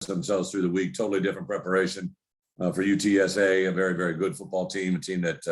themselves through the week. Totally different preparation for UTSA, a very, very good football team, a team that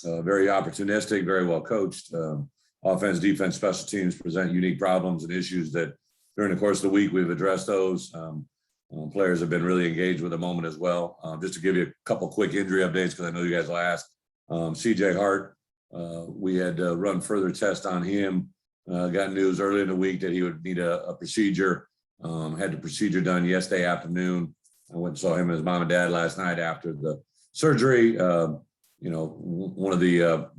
very opportunistic, very well coached. Offense, defense, special teams present unique problems and issues that during the course of the week we've addressed those. Players have been really engaged with the moment as well. Just to give you a couple quick injury updates, because I know you guys will ask. CJ Hart, we had run further tests on him. Got news early in the week that he would need a procedure. Had the procedure done yesterday afternoon. I went and saw him and his mom and dad last night after the surgery. One of the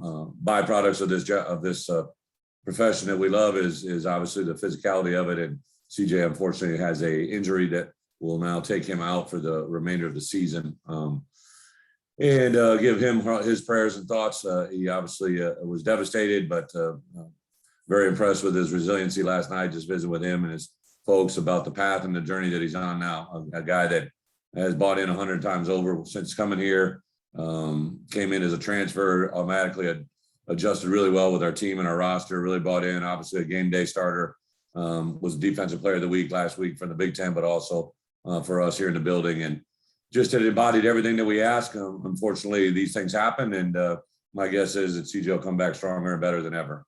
byproducts of this profession that we love is obviously the physicality of it. And CJ unfortunately has a injury that will now take him out for the remainder of the season. And give him his prayers and thoughts. He obviously was devastated, but very impressed with his resiliency last night, just visiting with him and his folks about the path and the journey that he's on now. A guy that has bought in 100 times over since coming here, came in as a transfer, automatically adjusted really well with our team and our roster, really bought in, obviously a game day starter, was defensive player of the week last week from the Big Ten, but also for us here in the building, and just had embodied everything that we ask. Unfortunately, these things happen, and my guess is that CJ will come back stronger and better than ever.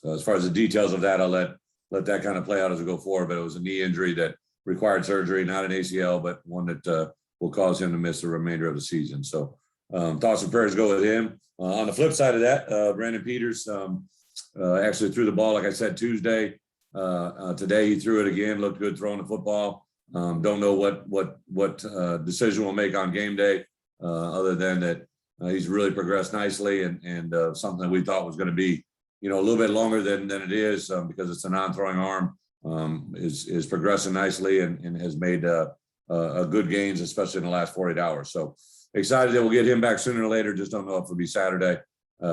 As far as the details of that, I'll let that kind of play out as we go forward, but it was a knee injury that required surgery, not an ACL, but one that will cause him to miss the remainder of the season. So thoughts and prayers go with him. On the flip side of that, Brandon Peters actually threw the ball, like I said, Tuesday. Today he threw it again, looked good throwing the football. Don't know what decision we'll make on game day, other than that he's really progressed nicely, and something we thought was going to be, a little bit longer than it is, because it's a non-throwing arm, is progressing nicely and has made good gains, especially in the last 48 hours. So excited that we'll get him back sooner or later. Just don't know if it'll be Saturday.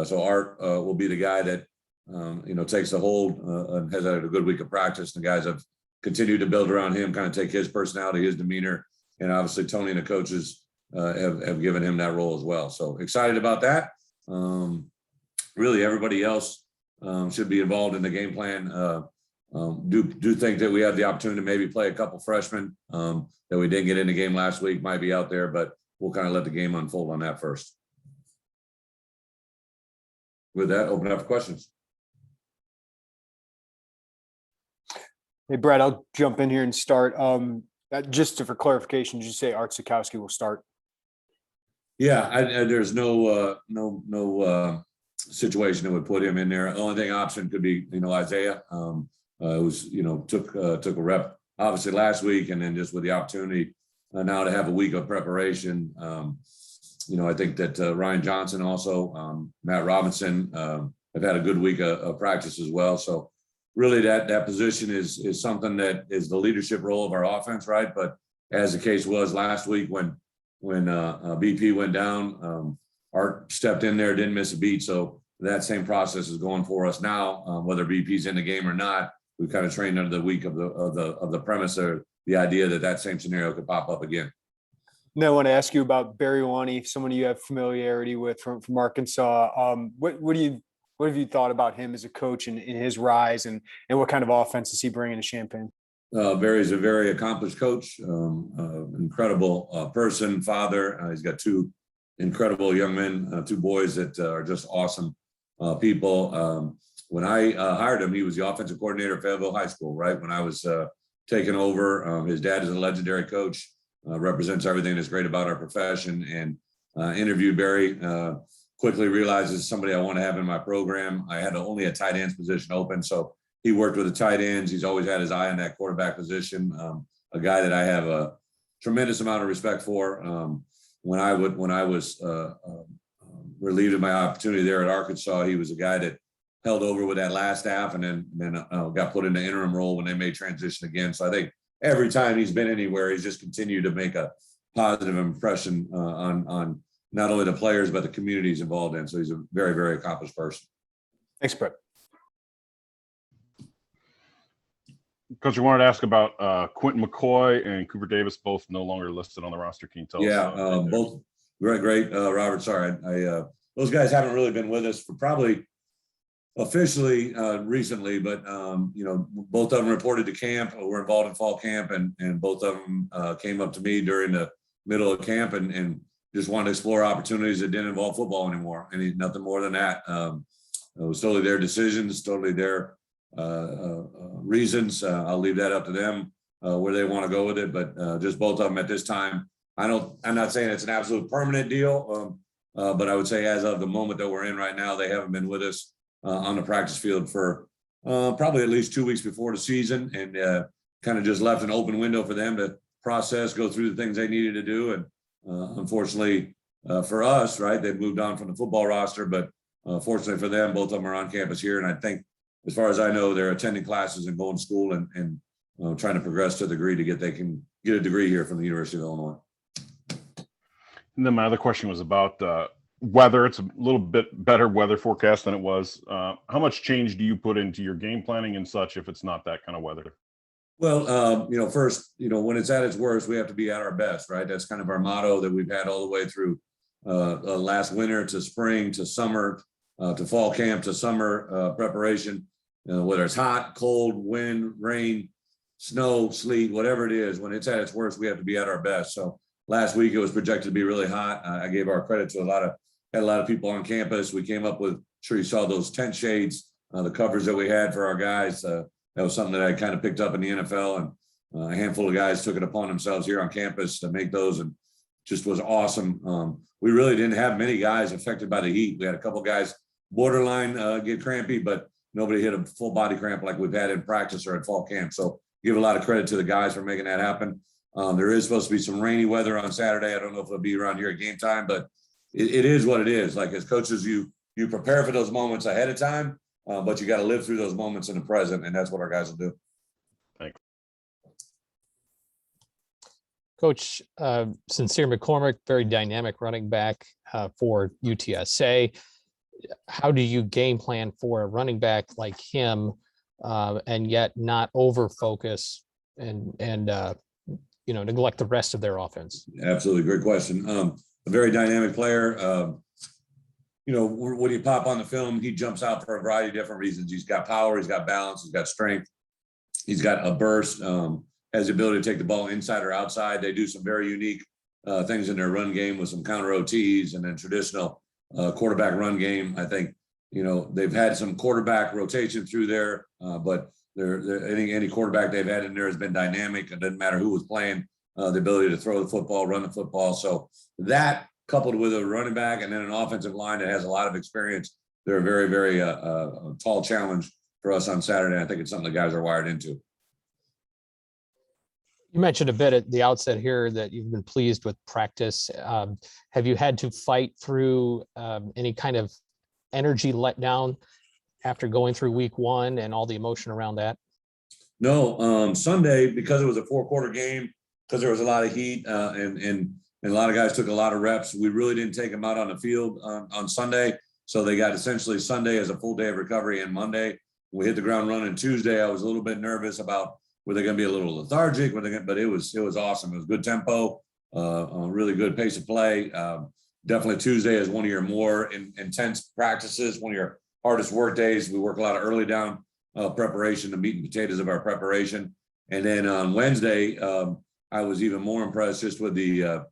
So Art will be the guy that takes the hold and has had a good week of practice. The guys have continued to build around him, kind of take his personality, his demeanor, and obviously Tony and the coaches have given him that role as well. So excited about that. Really, everybody else should be involved in the game plan. Do think that we have the opportunity to maybe play a couple freshmen that we didn't get in the game last week, might be out there, but we'll kind of let the game unfold on that first. With that, open it up for questions. Hey, Brett, I'll jump in here and start. Just for clarification, did you say Art Sikowski will start? Yeah, there's no situation that would put him in there. The only thing option could be, Isaiah, who's, took a rep obviously last week, and then just with the opportunity now to have a week of preparation. I think that Ryan Johnson also, Matt Robinson have had a good week of practice as well. So really that position is something that is the leadership role of our offense, right? But as the case was last week when BP went down, Art stepped in there, didn't miss a beat. So that same process is going for us now, whether BP's in the game or not. We've kind of trained under the week of the premise or the idea that same scenario could pop up again. Now I want to ask you about Barry Wani, someone you have familiarity with from Arkansas. What have you thought about him as a coach and in his rise, and what kind of offense is he bringing to Champaign? Barry's a very accomplished coach, incredible person, father. He's got two incredible young men, two boys that are just awesome people. When I hired him, he was the offensive coordinator at Fayetteville High School, right? When I was taking over, his dad is a legendary coach, represents everything that's great about our profession, and interviewed Barry. Quickly realized it's somebody I want to have in my program. I had only a tight ends position open, so he worked with the tight ends. He's always had his eye on that quarterback position. A guy that I have a tremendous amount of respect for. When I was relieved of my opportunity there at Arkansas, he was a guy that held over with that last staff, and then got put in the interim role when they made transition again. So I think every time he's been anywhere, he's just continued to make a positive impression on not only the players, but the communities involved in. So he's a very, very accomplished person. Thanks, Brett. Coach, I wanted to ask about Quentin McCoy and Cooper Davis, both no longer listed on the roster. Can you tell us? Both great. Robert, sorry. Those guys haven't really been with us for probably officially recently, but both of them reported to camp. Were involved in fall camp, and both of them came up to me during the middle of camp and just wanted to explore opportunities that didn't involve football anymore. Nothing more than that. It was totally their decisions, totally their reasons. I'll leave that up to them where they want to go with it. But just both of them at this time. I'm not saying it's an absolute permanent deal, but I would say as of the moment that we're in right now, they haven't been with us on the practice field for probably at least 2 weeks before the season, and kind of just left an open window for them to process, go through the things they needed to do. And unfortunately for us, right, they've moved on from the football roster, but fortunately for them, both of them are on campus here. And I think, as far as I know, they're attending classes and going to school and trying to progress to the degree they can get a degree here from the University of Illinois. And then my other question was about weather. It's a little bit better weather forecast than it was. How much change do you put into your game planning and such if it's not that kind of weather? Well, first, when it's at its worst, we have to be at our best, right? That's kind of our motto that we've had all the way through last winter to spring to summer to fall camp to summer preparation. Whether it's hot, cold, wind, rain, snow, sleet, whatever it is, when it's at its worst, we have to be at our best. So last week it was projected to be really hot. I gave our credit to had a lot of people on campus. We came up with, sure you saw those tent shades, the covers that we had for our guys. That was something that I kind of picked up in the NFL, and a handful of guys took it upon themselves here on campus to make those, and just was awesome. We really didn't have many guys affected by the heat. We had a couple guys borderline get crampy, but nobody hit a full body cramp like we've had in practice or at fall camp. So give a lot of credit to the guys for making that happen. There is supposed to be some rainy weather on Saturday. I don't know if it'll be around here at game time, but it is what it is. Like, as coaches, you prepare for those moments ahead of time, but you got to live through those moments in the present, and that's what our guys will do. Thanks. Coach, Sincere McCormick, very dynamic running back for UTSA. How do you game plan for a running back like him, and yet not over focus and neglect the rest of their offense? Absolutely, great question. A very dynamic player. When you pop on the film, he jumps out for a variety of different reasons. He's got power, he's got balance, he's got strength, he's got a burst, has the ability to take the ball inside or outside. They do some very unique things in their run game with some counter OTs and then traditional quarterback run game. I think, they've had some quarterback rotation through there, but any quarterback they've had in there has been dynamic. It doesn't matter who was playing, the ability to throw the football, run the football. So that, coupled with a running back and then an offensive line that has a lot of experience, they're a very, very tall challenge for us on Saturday. I think it's something the guys are wired into. You mentioned a bit at the outset here that you've been pleased with practice. Have you had to fight through any kind of energy letdown after going through week one and all the emotion around that? No, Sunday, because it was a 4-quarter game, because there was a lot of heat and a lot of guys took a lot of reps, we really didn't take them out on the field on Sunday. So they got essentially Sunday as a full day of recovery, and Monday we hit the ground running. Tuesday, I was a little bit nervous about were they going to be a little lethargic, but it was awesome. It was good tempo, a really good pace of play. Definitely Tuesday is one of your more intense practices, one of your hardest work days. We work a lot of early down preparation, the meat and potatoes of our preparation. And then on Wednesday, I was even more impressed just with the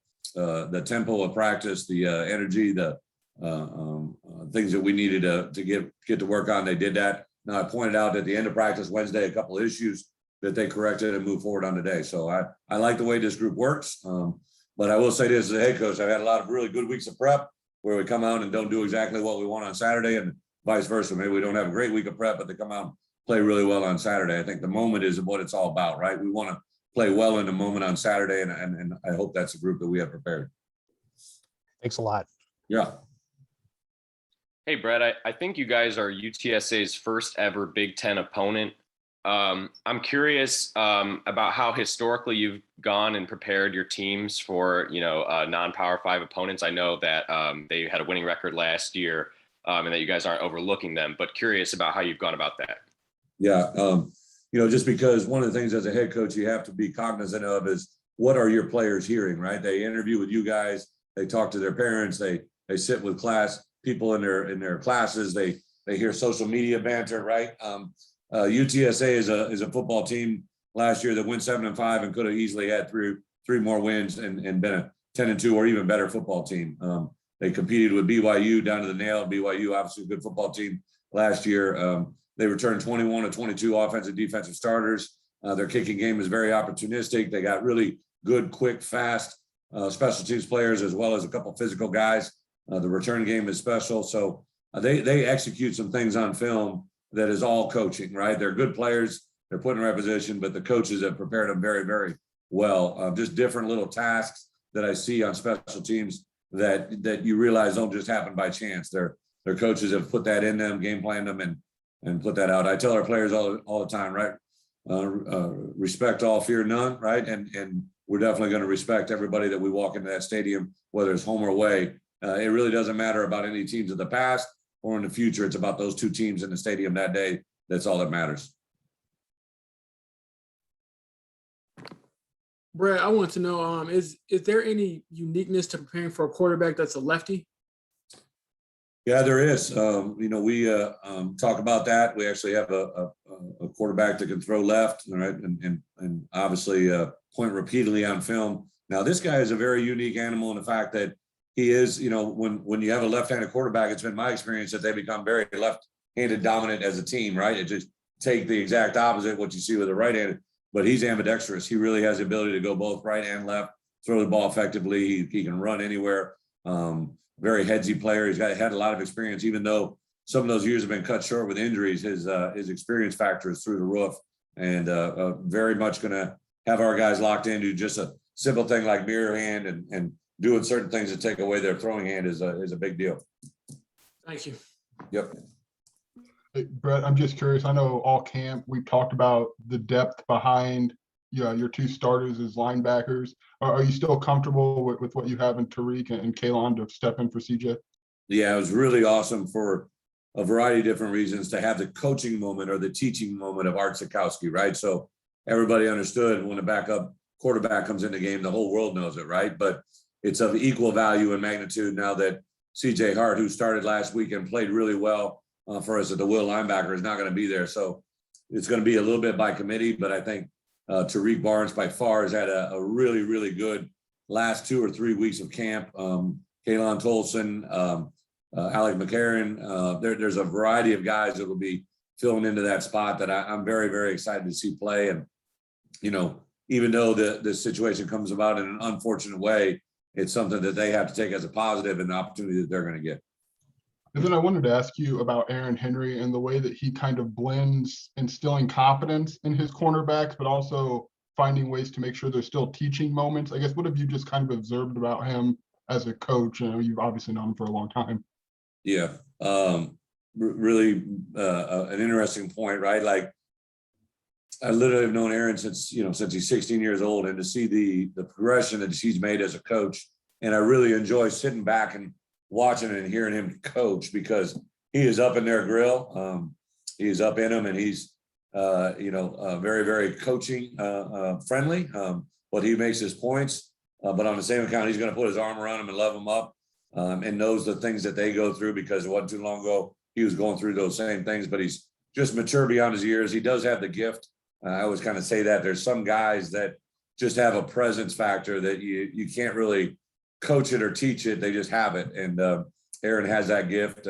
tempo of practice, the energy, the things that we needed to get to work on. They did that. Now, I pointed out at the end of practice Wednesday a couple of issues that they corrected and moved forward on today. So I like the way this group works. But I will say this as a head coach, I've had a lot of really good weeks of prep where we come out and don't do exactly what we want on Saturday, and vice versa. Maybe we don't have a great week of prep, but they come out and play really well on Saturday. I think the moment is what it's all about, right? We want to play well in the moment on Saturday, and I hope that's a group that we have prepared. Thanks a lot. Yeah. Hey, Bret, I think you guys are UTSA's first ever Big Ten opponent. I'm curious about how historically you've gone and prepared your teams for, non-Power 5 opponents. I know that they had a winning record last year and that you guys aren't overlooking them, but curious about how you've gone about that. Yeah. Just because one of the things as a head coach you have to be cognizant of is what are your players hearing, right? They interview with you guys, they talk to their parents, they sit with class people in their classes, they they hear social media banter, right? UTSA is a football team last year that went 7-5 and could have easily had three more wins and been a 10-2 or even better football team. They competed with BYU down to the nail. BYU, obviously a good football team last year. They returned 21 of 22 offensive defensive starters. Their kicking game is very opportunistic. They got really good, quick, fast special teams players, as well as a couple physical guys. The return game is special. So they execute some things on film that is all coaching, right? They're good players. They're put in the right position, but the coaches have prepared them very, very well. Just different little tasks that I see on special teams that you realize don't just happen by chance. Their coaches have put that in them, game planned them, and put that out. I tell our players all the time, right? Respect all, fear none, right? And we're definitely going to respect everybody that we walk into that stadium, whether it's home or away. It really doesn't matter about any teams of the past or in the future. It's about those two teams in the stadium that day. That's all that matters. Brett, I want to know, is there any uniqueness to preparing for a quarterback that's a lefty? Yeah, there is. We talk about that. We actually have a quarterback that can throw left, right, and obviously point repeatedly on film. Now, this guy is a very unique animal in the fact that he is, when you have a left-handed quarterback, it's been my experience that they become very left-handed dominant as a team, right? It just take the exact opposite what you see with a right-handed, but he's ambidextrous. He really has the ability to go both right and left, throw the ball effectively. He can run anywhere. Very headsy player. He's had a lot of experience, even though some of those years have been cut short with injuries. His experience factor is through the roof, and very much going to have our guys locked into just a simple thing like mirror hand and doing certain things to take away their throwing hand is a big deal. Thank you. Yep. Hey, Brett, I'm just curious. I know all camp we've talked about the depth behind your two starters as linebackers. Are you still comfortable with what you have in Tariq and Kaylon to step in for CJ? Yeah, it was really awesome for a variety of different reasons to have the coaching moment or the teaching moment of Art Sikowski, right? So everybody understood when a backup quarterback comes in the game, the whole world knows it, right? But it's of equal value and magnitude now that CJ Hart, who started last week and played really well for us at the will linebacker, is not going to be there. So it's going to be a little bit by committee, but I think Tariq Barnes by far has had a really, really good last 2 or 3 weeks of camp. Kaylon Tolson, Alec McCarron, there's a variety of guys that will be filling into that spot that I'm very, very excited to see play. And, even though the situation comes about in an unfortunate way, it's something that they have to take as a positive and the opportunity that they're going to get. And then I wanted to ask you about Aaron Henry and the way that he kind of blends instilling confidence in his cornerbacks, but also finding ways to make sure there's still teaching moments. I guess, what have you just kind of observed about him as a coach? You've obviously known him for a long time. Yeah. Really an interesting point, right? Like, I literally have known Aaron since he's 16 years old, and to see the progression that he's made as a coach. And I really enjoy sitting back and watching and hearing him coach because he is up in their grill. He is up in them, and he's, very, very coaching friendly. But he makes his points. But on the same account, he's going to put his arm around them and love them up, and knows the things that they go through because it wasn't too long ago he was going through those same things. But he's just mature beyond his years. He does have the gift. I always kind of say that there's some guys that just have a presence factor that you can't really coach it or teach it. They just have it. And Aaron has that gift.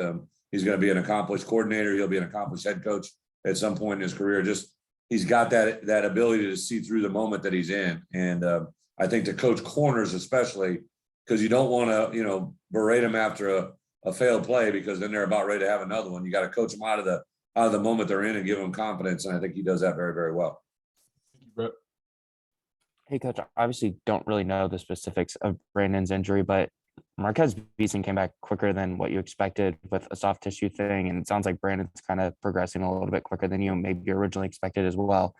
He's going to be an accomplished coordinator. He'll be an accomplished head coach at some point in his career. Just he's got that ability to see through the moment that he's in. And I think to coach corners, especially because you don't want to, berate them after a failed play because then they're about ready to have another one. You got to coach them out of the moment they're in and give them confidence. And I think he does that very, very well. Thank you, Brett. Hey, Coach, I obviously don't really know the specifics of Brandon's injury, but Marquez Beeson came back quicker than what you expected with a soft tissue thing. And it sounds like Brandon's kind of progressing a little bit quicker than you maybe originally expected as well.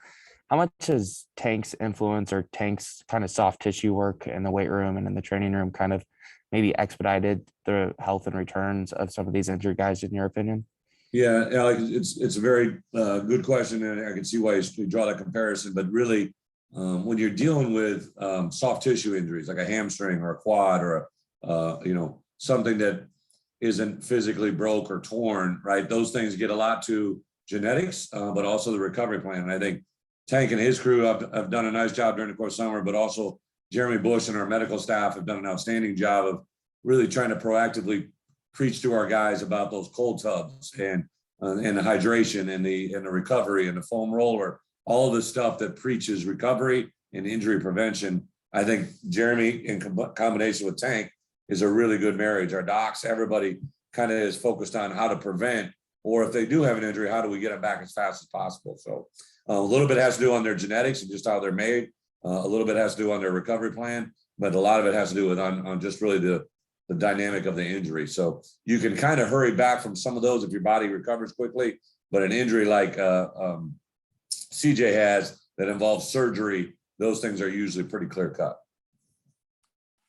How much has Tank's influence or Tank's kind of soft tissue work in the weight room and in the training room kind of maybe expedited the health and returns of some of these injured guys, in your opinion? Yeah, Alex, it's a very good question, and I can see why you draw that comparison. But really, when you're dealing with soft tissue injuries like a hamstring or a quad or something that isn't physically broke or torn, right? Those things get a lot to genetics, but also the recovery plan. And I think Tank and his crew have done a nice job during the course of summer, but also Jeremy Bush and our medical staff have done an outstanding job of really trying to proactively preach to our guys about those cold tubs and the hydration and the recovery and the foam roller, all the stuff that preaches recovery and injury prevention. I think Jeremy, in combination with Tank, is a really good marriage. Our docs, everybody kind of is focused on how to prevent, or if they do have an injury, how do we get them back as fast as possible? So a little bit has to do on their genetics and just how they're made. A little bit has to do on their recovery plan, but a lot of it has to do with on just really the dynamic of the injury. So you can kind of hurry back from some of those if your body recovers quickly, but an injury like CJ has that involves surgery, those things are usually pretty clear cut.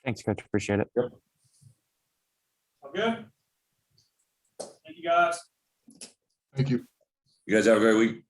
Thanks, Coach. Appreciate it. Good. Thank you, guys. Thank you. You guys have a great week.